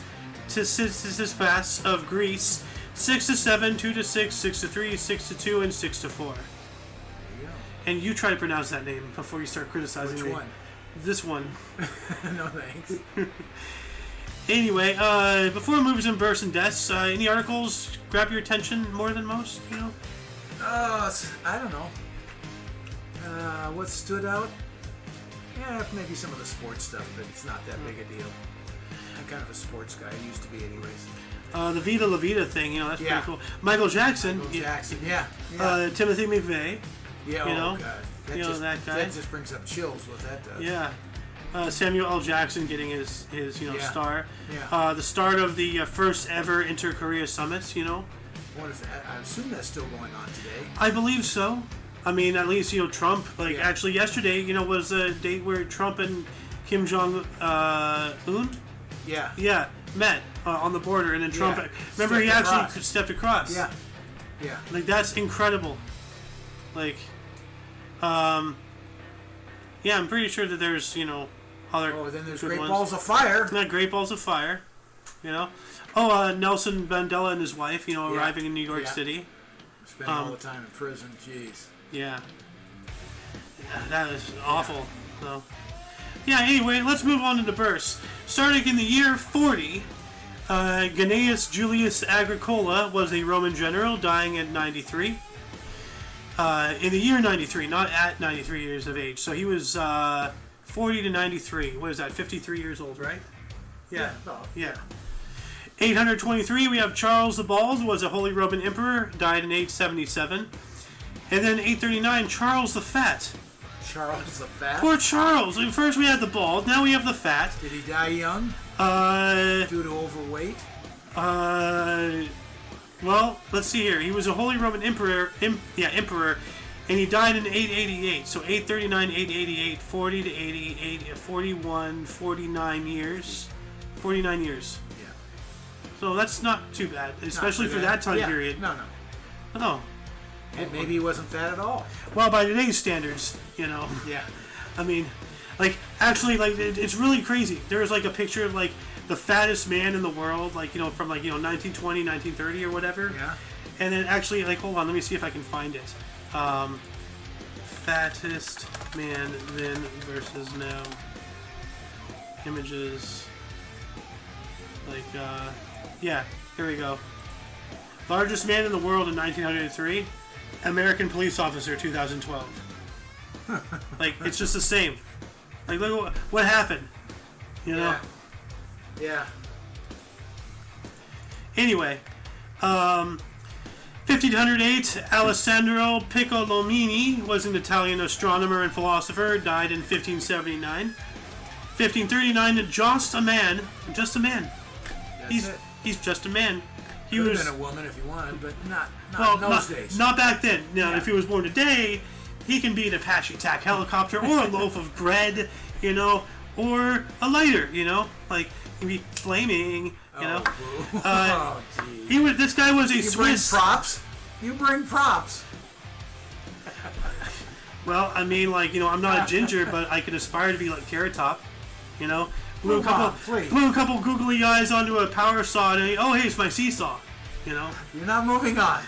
Speaker 1: Tsitsipas of Greece 6-7, 2-6, 6-3, 6-2, and 6-4.
Speaker 2: There you go.
Speaker 1: And you try to pronounce that name before you start criticizing me.
Speaker 2: Which one?
Speaker 1: This one.
Speaker 2: No thanks.
Speaker 1: Anyway, before movies and births and deaths, any articles grab your attention more than most?
Speaker 2: I don't know. What stood out? Yeah, maybe some of the sports stuff, but it's not that big a deal. I'm kind of a sports guy. I used to be, anyways.
Speaker 1: The Vita La Vida thing, that's pretty cool. Michael Jackson.
Speaker 2: Yeah.
Speaker 1: Timothy McVeigh.
Speaker 2: Yeah.
Speaker 1: God.
Speaker 2: That just
Speaker 1: that guy.
Speaker 2: That just brings up chills. What that does.
Speaker 1: Yeah. Samuel L. Jackson getting his star.
Speaker 2: Yeah.
Speaker 1: The start of the first ever Inter-Korea summit,
Speaker 2: What is that? I assume that's still going on today.
Speaker 1: I believe so. I mean, at least, Trump,
Speaker 2: Yeah.
Speaker 1: actually yesterday, was a date where Trump and Kim Jong-un,
Speaker 2: Yeah.
Speaker 1: met on the border, and then Trump,
Speaker 2: Yeah.
Speaker 1: remember, he
Speaker 2: Stepped
Speaker 1: actually
Speaker 2: across.
Speaker 1: stepped across.
Speaker 2: Yeah. Yeah.
Speaker 1: That's incredible. Yeah, I'm pretty sure that there's, other
Speaker 2: Oh, then there's
Speaker 1: good
Speaker 2: Great
Speaker 1: ones.
Speaker 2: Balls of Fire.
Speaker 1: Yeah, Great Balls of Fire, Oh, Nelson Mandela and his wife, arriving in New York
Speaker 2: Yeah.
Speaker 1: City.
Speaker 2: Spend all the time in prison. Jeez.
Speaker 1: Yeah. That is awful. So, anyway, let's move on to the births. Starting in the year 40, Gnaeus Julius Agricola was a Roman general, dying at 93. In the year 93, not at 93 years of age. So he was 40 to 93. What is that, 53 years old, right? Yeah. Yeah. 823, we have Charles the Bald, was a Holy Roman Emperor, died in 877. And then 839, Charles the Fat.
Speaker 2: Charles the Fat?
Speaker 1: Poor Charles. First we had the bald, now we have the fat.
Speaker 2: Did he die young? Due to overweight?
Speaker 1: Well, let's see here. He was a Holy Roman Emperor, Emperor, and he died in 888. So 839, 888, 40 to 88, 41, 49 years. 49 years.
Speaker 2: Yeah.
Speaker 1: So that's not too bad, especially for that time period.
Speaker 2: No.
Speaker 1: Oh.
Speaker 2: And maybe he wasn't fat at all.
Speaker 1: Well, by today's standards,
Speaker 2: Yeah.
Speaker 1: I mean, actually, it's really crazy. There's a picture of the fattest man in the world, from 1920, 1930 or whatever.
Speaker 2: Yeah.
Speaker 1: And then actually, hold on, let me see if I can find it. Fattest man then versus now. Images. Here we go. Largest man in the world in 1903. American police officer, 2012. It's just the same. Look what happened.
Speaker 2: Yeah.
Speaker 1: Anyway, 1508, Alessandro Piccolomini was an Italian astronomer and philosopher, died in 1579. 1539, just a man.
Speaker 2: That's
Speaker 1: He's just a man. He
Speaker 2: Could
Speaker 1: was
Speaker 2: have been a woman if he wanted, but not
Speaker 1: well,
Speaker 2: in those days.
Speaker 1: not back then. Now,
Speaker 2: Yeah.
Speaker 1: if he was born today, he can be an Apache attack helicopter or a loaf of bread, or a lighter, he can be flaming,
Speaker 2: Oh, geez.
Speaker 1: This guy was a
Speaker 2: You bring
Speaker 1: Swiss.
Speaker 2: props? You bring props.
Speaker 1: Well, I mean, I'm not a ginger, but I can aspire to be like Carrot Top, Blew a couple googly eyes onto a power saw, and hey, it's my seesaw,
Speaker 2: You're not moving on.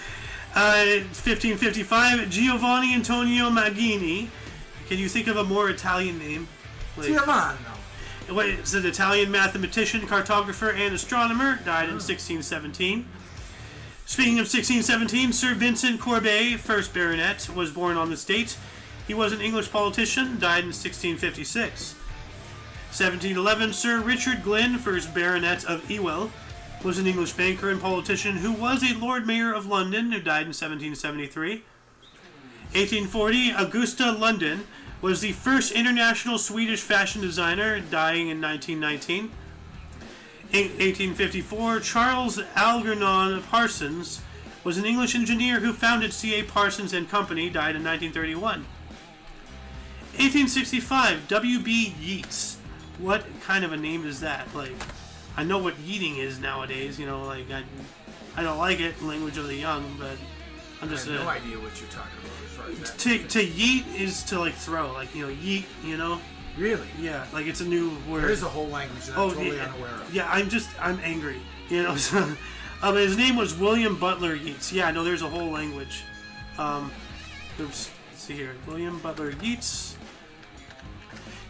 Speaker 1: 1555, Giovanni Antonio Magini. Can you think of a more Italian name?
Speaker 2: Giovanni.
Speaker 1: Wait, it's an Italian mathematician, cartographer, and astronomer. Died in 1617. Speaking of 1617, Sir Vincent Courbet, first baronet, was born on this date. He was an English politician. Died in 1656. 1711, Sir Richard Glynn, first baronet of Ewell, was an English banker and politician who was a Lord Mayor of London, who died in 1773. 1840, Augusta London was the first international Swedish fashion designer, dying in 1919. 1854, Charles Algernon Parsons was an English engineer who founded C.A. Parsons and Company, died in 1931. 1865, W.B. Yeats. What kind of a name is that? I know what yeeting is nowadays, I don't like it, language of the young, but I'm just
Speaker 2: I have no idea what you're talking about as far as that.
Speaker 1: to yeet is to throw, yeet,
Speaker 2: Really?
Speaker 1: Yeah, it's a new word.
Speaker 2: There is a whole language that I'm totally unaware of.
Speaker 1: Yeah, I'm angry, so, his name was William Butler Yeats. Yeah, no, there's a whole language. Let's see here, William Butler Yeats.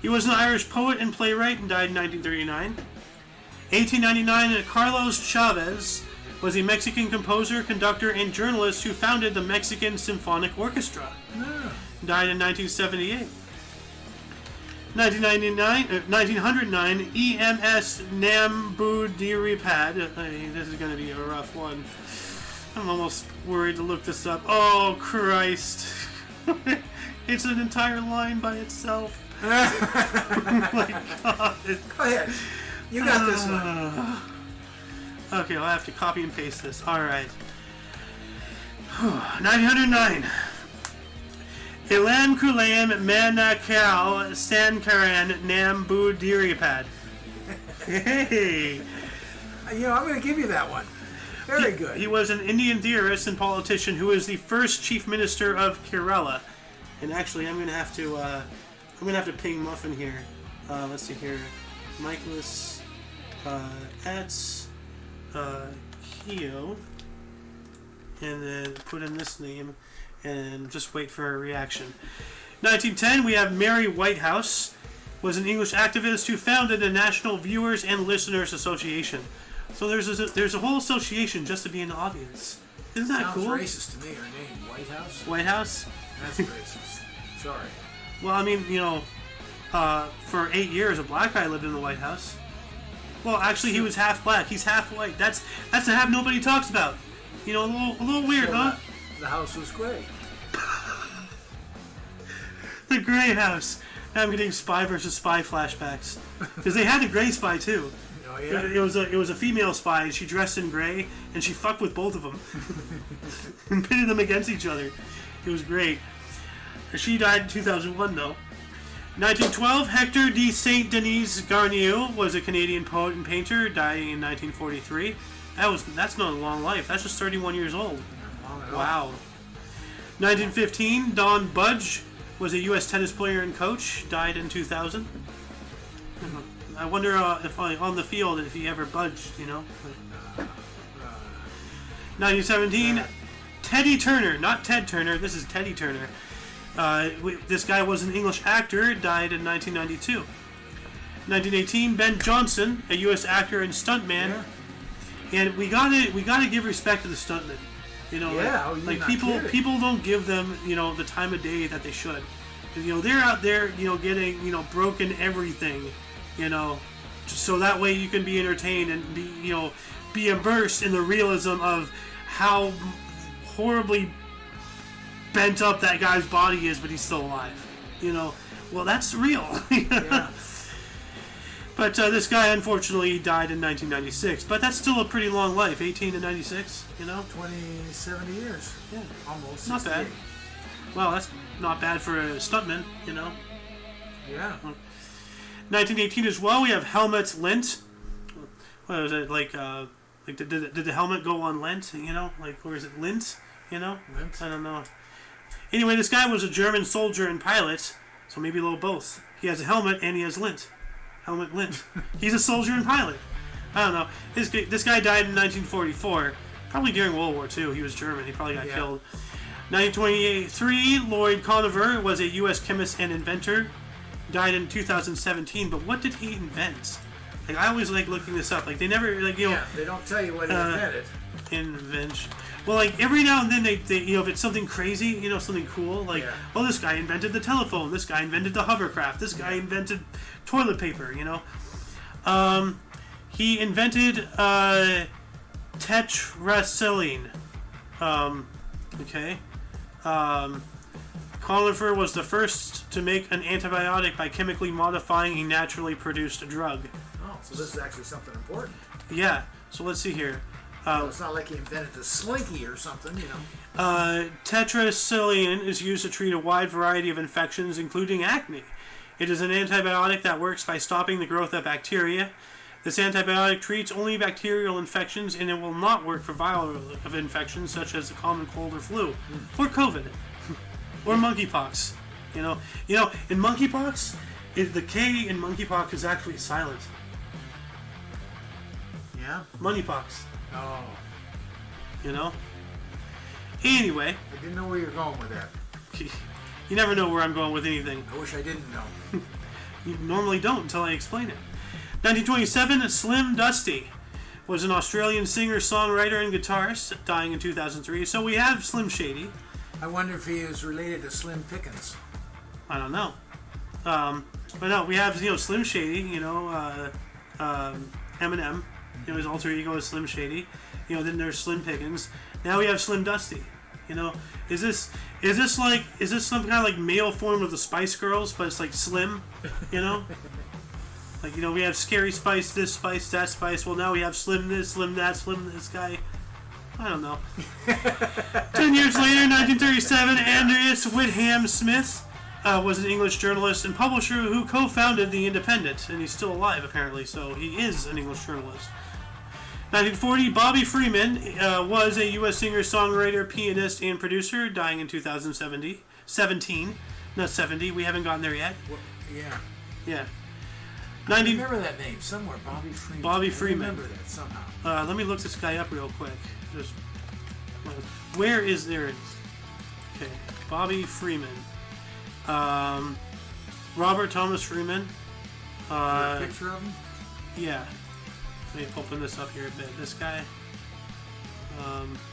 Speaker 1: He was an Irish poet and playwright and died in 1939. 1899, Carlos Chavez was a Mexican composer, conductor, and journalist who founded the Mexican Symphonic Orchestra.
Speaker 2: Yeah.
Speaker 1: Died in 1978. 1909, EMS Namboodiripad. This is going to be a rough one. I'm almost worried to look this up. Oh, Christ. It's an entire line by itself. Oh my God.
Speaker 2: Go ahead. You got this one.
Speaker 1: Okay, I'll have to copy and paste this. Alright. 909. Ilan Kulayam Manakal Sankaran Nam Budiripad. Hey!
Speaker 2: I'm going to give you that one. Very good.
Speaker 1: He was an Indian theorist and politician who was the first chief minister of Kerala. And actually, I'm gonna have to ping Muffin here. Let's see here, Michaelis Ats Keo, and then put in this name, and just wait for a reaction. 1910, we have Mary Whitehouse, was an English activist who founded the National Viewers and Listeners Association. So there's a whole association just to be in the audience. Isn't that
Speaker 2: Sounds
Speaker 1: cool?
Speaker 2: Racist to me. Her name, Whitehouse.
Speaker 1: Whitehouse?
Speaker 2: That's racist. Sorry.
Speaker 1: Well, I mean, for 8 years, a black guy lived in the White House. Well, actually, he was half black. He's half white. That's a half nobody talks about. A little weird,
Speaker 2: So
Speaker 1: huh?
Speaker 2: The house was gray.
Speaker 1: The Gray House. Now I'm getting Spy versus Spy flashbacks because they had the Gray Spy too.
Speaker 2: Oh yeah.
Speaker 1: It was a female spy, and she dressed in gray, and she fucked with both of them and pitted them against each other. It was great. She died in 2001, though. 1912, Hector de Saint Denis Garnier was a Canadian poet and painter, dying in 1943. That's not a long life. That's just 31 years old. Wow. 1915, Don Budge was a U.S. tennis player and coach, died in 2000. I wonder if on the field if he ever budged, 1917, Teddy Turner, not Ted Turner, this is Teddy Turner. This guy was an English actor, died in 1992. 1918, Ben Johnson, a U.S. actor and stuntman. Yeah. And we gotta give respect to the stuntmen. Like people don't give them, the time of day that they should. They're out there, getting, broken everything. So that way you can be entertained and be immersed in the realism of how horribly bent up that guy's body is, but he's still alive. Well, that's real.
Speaker 2: Yeah.
Speaker 1: But this guy, unfortunately, died in 1996. But that's still a pretty long life, 18 to 96,
Speaker 2: 70 years.
Speaker 1: Yeah.
Speaker 2: Almost.
Speaker 1: Not bad. Well, that's not bad for a stuntman,
Speaker 2: Yeah.
Speaker 1: 1918 as well, we have Helmut Lent. What was it, did the helmet go on Lent, or is it Lint,
Speaker 2: Lint?
Speaker 1: I don't know. Anyway, this guy was a German soldier and pilot, so maybe a little both. He has a helmet and he has lint. Helmut Lint. He's a soldier and pilot. I don't know. This guy died in 1944, probably during World War II. He was German. He probably got killed. 1923, Lloyd Conover was a U.S. chemist and inventor. Died in 2017, but what did he invent? I always like looking this up. They never,
Speaker 2: Yeah, they don't tell you what he invented.
Speaker 1: Invention. Well, every now and then they if it's something crazy, something cool, oh, this guy invented the telephone, this guy invented the hovercraft, this guy invented toilet paper, he invented tetracycline. Conover was the first to make an antibiotic by chemically modifying a naturally produced drug.
Speaker 2: Oh, so this is actually something important.
Speaker 1: Yeah, so let's see here.
Speaker 2: It's not like he invented the slinky or something,
Speaker 1: Tetracycline is used to treat a wide variety of infections, including acne. It is an antibiotic that works by stopping the growth of bacteria. This antibiotic treats only bacterial infections, and it will not work for viral infections such as the common cold or flu, or COVID, or monkeypox. In monkeypox, the K in monkeypox is actually silent.
Speaker 2: Yeah?
Speaker 1: Moneypox.
Speaker 2: Oh.
Speaker 1: Anyway.
Speaker 2: I didn't know where you're going with that.
Speaker 1: You never know where I'm going with anything.
Speaker 2: I wish I didn't know.
Speaker 1: You normally don't until I explain it. 1927, Slim Dusty was an Australian singer, songwriter, and guitarist, dying in 2003. So we have Slim Shady.
Speaker 2: I wonder if he is related to Slim Pickens.
Speaker 1: I don't know. But no, we have Slim Shady. Eminem. His alter ego is Slim Shady. Then there's Slim Pickens. Now we have Slim Dusty. You know, is this some kind of like male form of the Spice Girls, but it's like slim? You know, like we have Scary Spice, this Spice, that Spice. Well, now we have Slim this, Slim that, Slim this guy. I don't know. 10 years later, 1937, Andreas Whittam Smith was an English journalist and publisher who co-founded The Independent, and he's still alive apparently, so he is an English journalist. 1940, Bobby Freeman was a U.S. singer, songwriter, pianist, and producer, dying in 2017. Not 70. We haven't gotten there yet.
Speaker 2: Well, yeah.
Speaker 1: Yeah.
Speaker 2: I remember that name somewhere. Bobby Freeman.
Speaker 1: Bobby Freeman.
Speaker 2: I remember that somehow.
Speaker 1: Let me look this guy up real quick. Where is there? Okay, Bobby Freeman. Robert Thomas Freeman.
Speaker 2: A picture of him?
Speaker 1: Yeah. Let me open this up here a bit. This guy.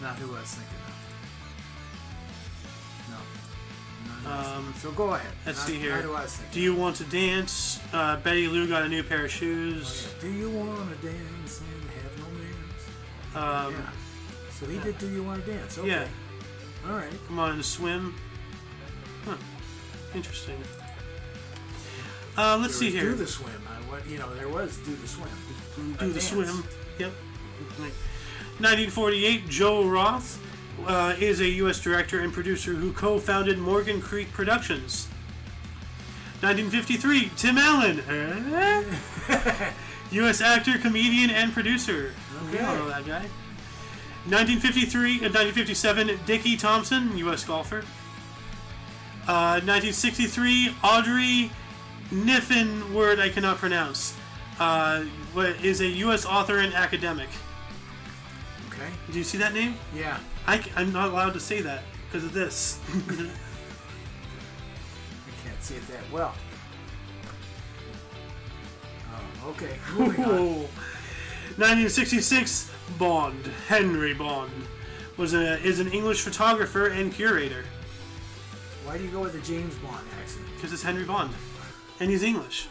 Speaker 2: Not who I was thinking of. No. So go ahead.
Speaker 1: Let's see here.
Speaker 2: How do I think?
Speaker 1: Do You Want to Dance? Betty Lou Got a New Pair of Shoes.
Speaker 2: Oh, yeah. Do you want to dance and have no mans? Yeah. So he did Do You Want to Dance? Okay.
Speaker 1: Yeah.
Speaker 2: All right.
Speaker 1: Come On and Swim. Huh. Interesting. Let's see here.
Speaker 2: Do the Swim. There was Do the Swim.
Speaker 1: Do the Swim. Yep. 1948, Joe Roth is a U.S. director and producer who co-founded Morgan Creek Productions. 1953, Tim Allen. U.S. actor, comedian, and producer.
Speaker 2: Okay.
Speaker 1: I don't know that guy. 1957, Dickie Thompson, U.S. golfer. 1963, Audrey Niffin, word I cannot pronounce, is a U.S. author and academic.
Speaker 2: Okay.
Speaker 1: Do you see that name?
Speaker 2: Yeah.
Speaker 1: I'm not allowed to say that because of this.
Speaker 2: I can't see it that well. Oh, okay. Moving on.
Speaker 1: 1966, Bond, Henry Bond, is an English photographer and curator.
Speaker 2: Why do you go with the James Bond accent?
Speaker 1: Because it's Henry Bond, and he's English.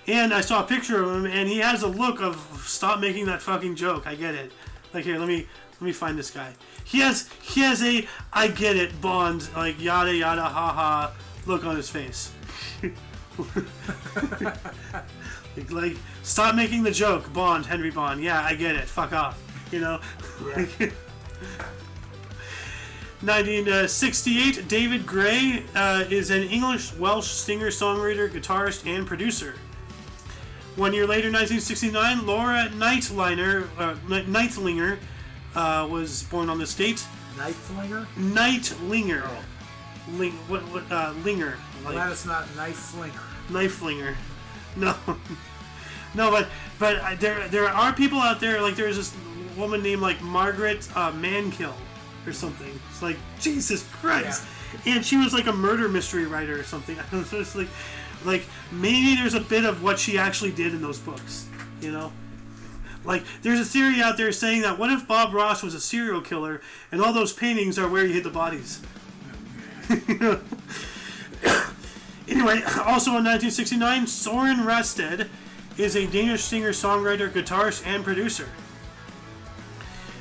Speaker 1: And I saw a picture of him, and he has a look of stop making that fucking joke. I get it. Like here, let me find this guy. He has a I get it Bond like yada yada ha ha look on his face. like stop making the joke, Bond, Henry Bond. Yeah, I get it. Fuck off. Yeah. 1968, David Gray is an English-Welsh singer-songwriter, guitarist, and producer. 1 year later, 1969, Laura Neitlinger was born on this date.
Speaker 2: Neitlinger?
Speaker 1: Neitlinger.
Speaker 2: Oh.
Speaker 1: Linger.
Speaker 2: Well, that is not knife flinger.
Speaker 1: Knife flinger. No. No, but there are people out there, like there's this woman named like Margaret Mankill or something. It's like, Jesus Christ. Yeah. And she was like a murder mystery writer or something. So it's like maybe there's a bit of what she actually did in those books, you know? Like, there's a theory out there saying that what if Bob Ross was a serial killer and all those paintings are where he hid the bodies? Anyway, also in 1969, Soren Rasted is a Danish singer-songwriter, guitarist, and producer.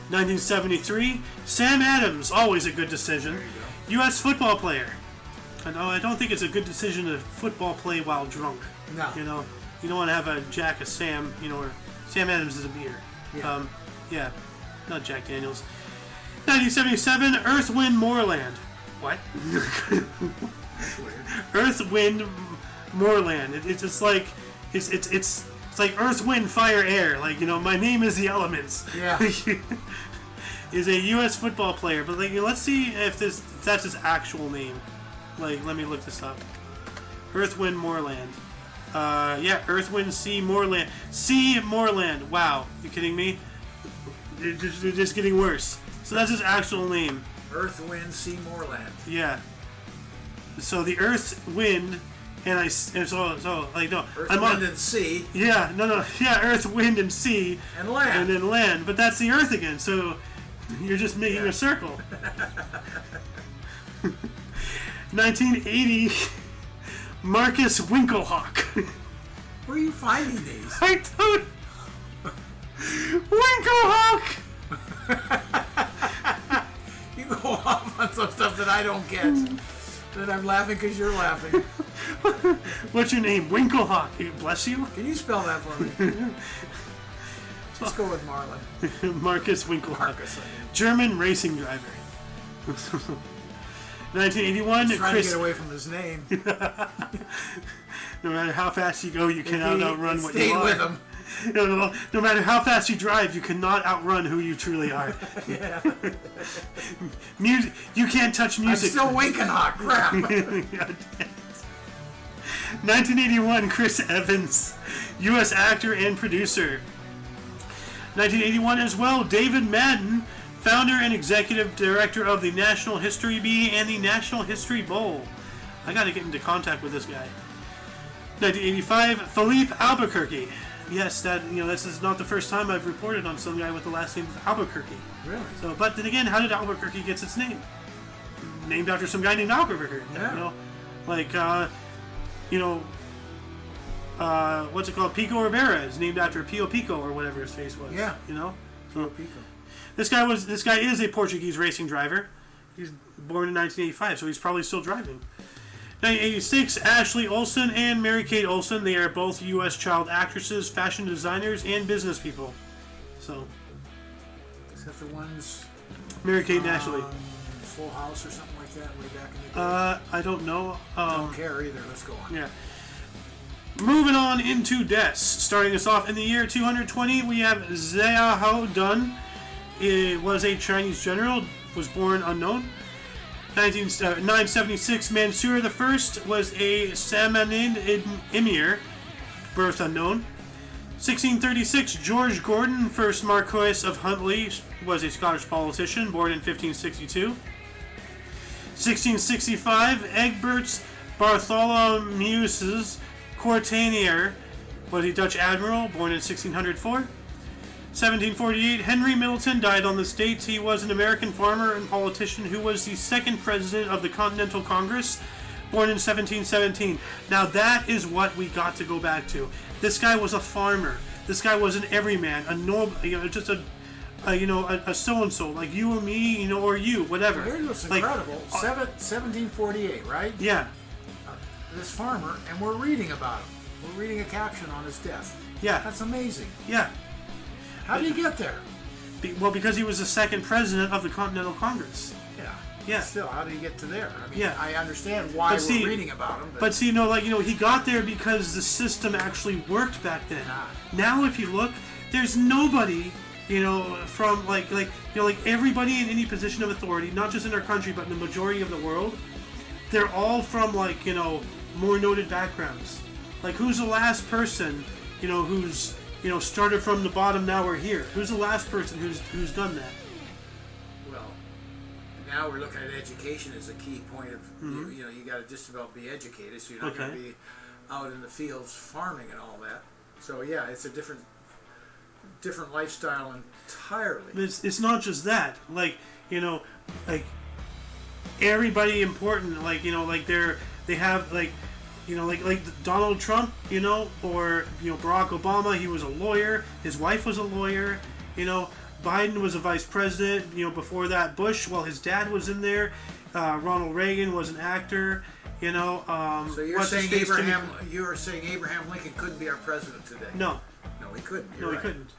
Speaker 1: 1973, Sam Adams, always a good decision. U.S. football player. I don't think it's a good decision to football play while drunk.
Speaker 2: No.
Speaker 1: You know, you don't want to have a Jack of Sam, or Sam Adams is a beer.
Speaker 2: Yeah.
Speaker 1: Not Jack Daniels. 1977, Earth, Wind, Moorland. What? Earth, Wind, Moorland. It's like Earth, Wind, Fire, Air. Like, my name is the elements.
Speaker 2: Yeah.
Speaker 1: Is a U.S. football player, but let's see if that's his actual name. Let me look this up. Earth, Wind, Moorland. Earth, Wind, Sea, Moorland. Sea, Moorland. Wow, you kidding me? It's just getting worse. So that's his actual name.
Speaker 2: Earth, Wind, Sea, Moorland.
Speaker 1: Yeah. So the Earth, Wind, no.
Speaker 2: Earth,
Speaker 1: I'm
Speaker 2: Wind, and Sea.
Speaker 1: Yeah, no. Yeah, Earth, Wind, and Sea.
Speaker 2: And land.
Speaker 1: And then land. But that's the Earth again, so you're just making a circle. 1980, Marcus Winkelhock.
Speaker 2: Where are you finding these?
Speaker 1: I don't... Winkelhock!
Speaker 2: on some stuff that I don't get. That I'm laughing because you're laughing.
Speaker 1: What's your name? Winklehawk. Bless you.
Speaker 2: Can you spell that for me? Let's go with Marlon.
Speaker 1: Marcus Winklehawk.
Speaker 2: Marcus.
Speaker 1: German racing driver. 1981.
Speaker 2: He's trying
Speaker 1: Chris...
Speaker 2: to get away from his name.
Speaker 1: No matter how fast you go, you cannot outrun what you
Speaker 2: Stayed
Speaker 1: are.
Speaker 2: with him.
Speaker 1: No matter how fast you drive, you cannot outrun who you truly are.
Speaker 2: Yeah.
Speaker 1: Music, you can't touch music.
Speaker 2: I'm still winking hot. Crap.
Speaker 1: 1981, Chris Evans, U.S. actor and producer. 1981 as well, David Madden, founder and executive director of the National History Bee and the National History Bowl. I got to get into contact with this guy. 1985, Philippe Albuquerque. Yes, this is not the first time I've reported on some guy with the last name of Albuquerque.
Speaker 2: Really?
Speaker 1: So, but then again, how did Albuquerque get its name? Named after some guy named Albuquerque.
Speaker 2: Yeah.
Speaker 1: What's it called? Pico Rivera is named after Pio Pico or whatever his face was.
Speaker 2: Yeah.
Speaker 1: So
Speaker 2: Pico.
Speaker 1: This guy is a Portuguese racing driver. He's born in 1985, so he's probably still driving. 1986, Ashley Olsen and Mary-Kate Olsen. They are both U.S. child actresses, fashion designers, and business people. So,
Speaker 2: is that the ones?
Speaker 1: Mary-Kate and Ashley.
Speaker 2: Full House or something like that, way back in the day.
Speaker 1: I don't know.
Speaker 2: Don't care either. Let's go on.
Speaker 1: Yeah. Moving on into deaths. Starting us off in the year 220, we have Xiahou Dun. It was a Chinese general. Was born unknown. 976, Mansur I was a Samanid emir, birth unknown. 1636, George Gordon, 1st Marquess of Huntly, was a Scottish politician, born in 1562. 1665, Egbert Bartholomeus Courtanier was a Dutch admiral, born in 1604. 1748, Henry Middleton died on this date. He was an American farmer and politician who was the second president of the Continental Congress, born in 1717. Now that is what we got to go back to. This guy was a farmer. This guy was an everyman, a noble, just a so-and-so, like you or me, or you, whatever.
Speaker 2: Here's what's incredible. 1748, right?
Speaker 1: Yeah.
Speaker 2: This farmer, and we're reading about him. We're reading a caption on his death.
Speaker 1: Yeah.
Speaker 2: That's amazing.
Speaker 1: Yeah.
Speaker 2: How did he get there?
Speaker 1: Well, because he was the second president of the Continental Congress.
Speaker 2: Yeah.
Speaker 1: Yeah.
Speaker 2: Still, how did he get to there? I mean,
Speaker 1: yeah.
Speaker 2: I understand why we're reading about him.
Speaker 1: But see, he got there because the system actually worked back then. Now, if you look, there's nobody, from everybody in any position of authority, not just in our country, but in the majority of the world, they're all from more noted backgrounds. Like, who's the last person, who's started from the bottom, now we're here? Who's the last person who's done that?
Speaker 2: Well, now we're looking at education as a key point of, you got to just about be educated, so you're not going to be out in the fields farming and all that. So yeah, it's a different lifestyle entirely.
Speaker 1: It's not just that. Everybody important, they have like Donald Trump, or Barack Obama. He was a lawyer. His wife was a lawyer. Biden was a vice president. Before that, Bush. Well, his dad was in there. Ronald Reagan was an actor.
Speaker 2: So you're saying Abraham Lincoln couldn't be our president today?
Speaker 1: No,
Speaker 2: he couldn't.
Speaker 1: He couldn't.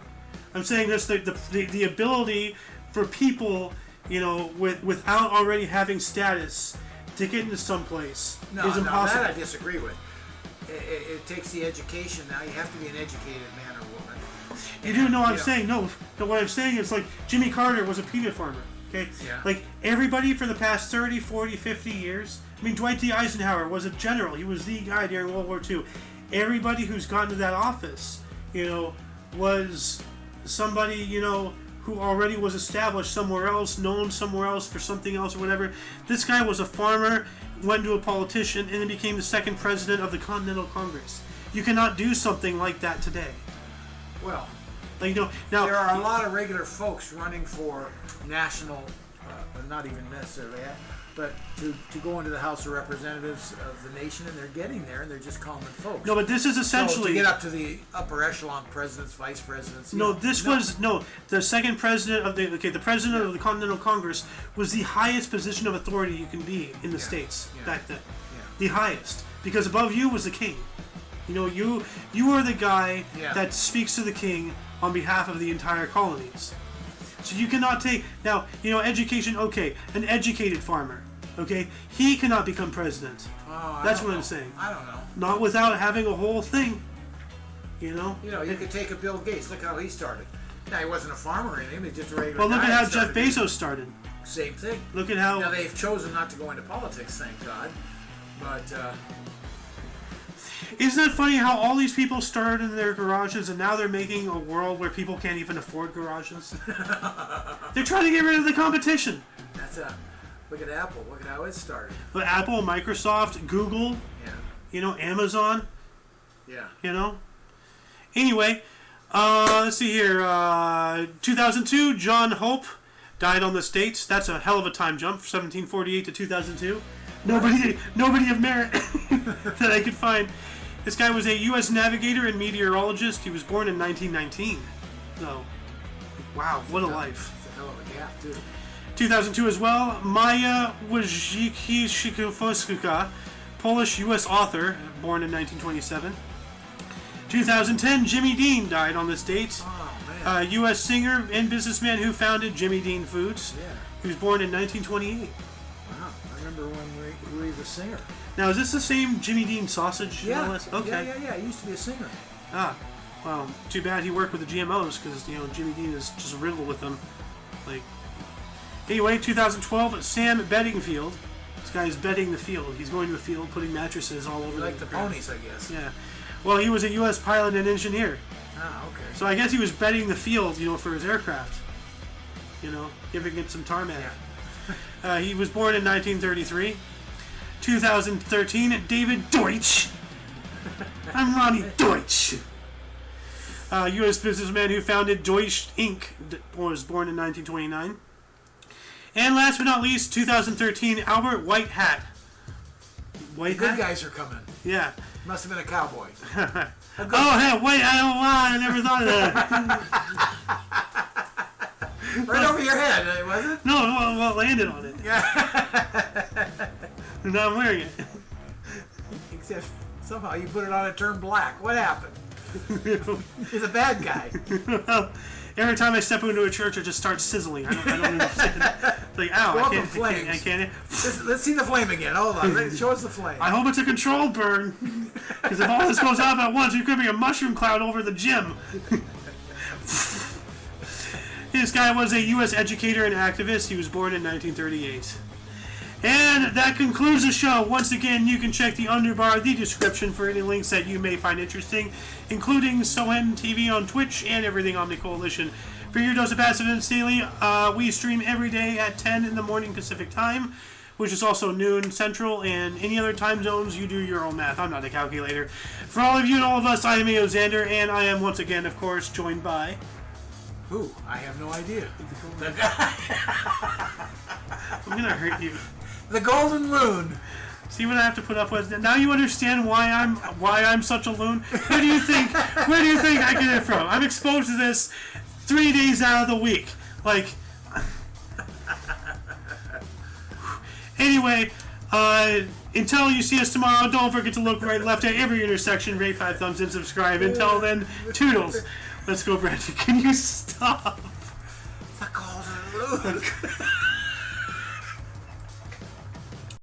Speaker 1: I'm saying this: the ability for people, without already having status, to get into someplace is impossible.
Speaker 2: No, that I disagree with. It takes the education. Now you have to be an educated man or woman.
Speaker 1: You do know what I'm saying? No, what I'm saying is Jimmy Carter was a peanut farmer. Okay?
Speaker 2: Yeah.
Speaker 1: Everybody for the past 30, 40, 50 years. I mean, Dwight D. Eisenhower was a general. He was the guy during World War II. Everybody who's gotten to that office, was somebody, who already was established somewhere else, known somewhere else for something else or whatever. This guy was a farmer, went to a politician, and then became the second president of the Continental Congress. You cannot do something like that today.
Speaker 2: Well,
Speaker 1: now
Speaker 2: there are a lot of regular folks running for national not even necessarily, but to go into the House of Representatives of the nation, and they're getting there, and they're just common folks.
Speaker 1: No, but this is essentially...
Speaker 2: So to get up to the upper echelon presidents, vice presidents...
Speaker 1: No, the second president of the president of the Continental Congress was the highest position of authority you can be in the States back then. Yeah. The highest. Because above you was the king. You know, you are the guy that speaks to the king on behalf of the entire colonies. So you cannot take... Now, you know, education, okay, an educated farmer, okay, he cannot become president. That's what I'm saying.
Speaker 2: I don't know.
Speaker 1: Not without having a whole thing, you know?
Speaker 2: You know, you could take a Bill Gates. Look how he started. Now, he wasn't a farmer or anything. He was just a regular
Speaker 1: Well, look
Speaker 2: guy
Speaker 1: at how Jeff Bezos started.
Speaker 2: Same thing.
Speaker 1: Look at how...
Speaker 2: Now, they've chosen not to go into politics, thank God. But...
Speaker 1: Isn't it funny how all these people started in their garages and now they're making a world where people can't even afford garages? They're trying to get rid of the competition.
Speaker 2: Look at Apple. Look at how it started.
Speaker 1: But Apple, Microsoft, Google, you know, Amazon.
Speaker 2: Yeah.
Speaker 1: You know? Anyway, let's see here. 2002, John Hope died on the States. That's a hell of a time jump, 1748 to 2002. Nobody of merit that I could find. This guy was a U.S. navigator and meteorologist. He was born in 1919. So, wow, what a life.
Speaker 2: It's a hell of a gap, too.
Speaker 1: 2002 as well. Maya Wojciechowska, Polish U.S. author, born in 1927. 2010, Jimmy Dean died on this date.
Speaker 2: Oh, man.
Speaker 1: U.S. singer and businessman who founded Jimmy Dean Foods.
Speaker 2: Yeah.
Speaker 1: He was born in 1928.
Speaker 2: Wow, I remember when he was a singer.
Speaker 1: Now, is this the same Jimmy Dean sausage?
Speaker 2: Yeah.
Speaker 1: Okay.
Speaker 2: Yeah. He used to be a singer.
Speaker 1: Well, too bad he worked with the GMOs because, you know, Jimmy Dean is just riddled with them. Like, anyway, 2012, Sam Bedingfield. This guy is bedding the field. He's going to the field, putting mattresses all over
Speaker 2: like the ponies, I guess.
Speaker 1: Yeah. Well, he was a U.S. pilot and engineer.
Speaker 2: Okay.
Speaker 1: So I guess he was bedding the field, you know, for his aircraft. You know, giving it some tarmac. Yeah. He was born in 1933. 2013, David Deutsch. I'm Ronnie Deutsch. U.S. businessman who founded Deutsch Inc. was born in 1929. And last but not least, 2013, Albert Whitehat.
Speaker 2: The good guys are coming.
Speaker 1: Yeah.
Speaker 2: Must have been a cowboy.
Speaker 1: Wait, I never thought of that.
Speaker 2: Right over your head, was it?
Speaker 1: No, well, landed on it.
Speaker 2: Yeah.
Speaker 1: And now I'm wearing it.
Speaker 2: Except somehow you put it on and turned black. What happened? He's a bad guy.
Speaker 1: Well, every time I step into a church, it just starts sizzling. I don't understand. It's like, ow, I can't.
Speaker 2: Let's see the flame again. Hold on. Show us the flame.
Speaker 1: I hope it's a controlled burn. Because if all this goes off at once, there could be a mushroom cloud over the gym. This guy was a U.S. educator and activist. He was born in 1938. And that concludes the show. Once again, you can check the underbar, the description for any links that you may find interesting, including Sohen TV on Twitch and everything Omni Coalition. For your dose of passive events daily, we stream every day at 10 in the morning Pacific time, which is also noon Central, and any other time zones, you do your own math. I'm not a calculator. For all of you and all of us, I am A.O. Xander, and I am once again, of course, joined by...
Speaker 2: Who? I have no idea.
Speaker 1: I'm gonna hurt you.
Speaker 2: The Golden Loon.
Speaker 1: See what I have to put up with? Now you understand why I'm such a loon? Where do you think I get it from? I'm exposed to this 3 days out of the week. Like, anyway, until you see us tomorrow, don't forget to look right, left at every intersection, rate 5 thumbs and subscribe. Until then, toodles. Let's go, Brandon. Can you stop?
Speaker 2: The Golden Loon.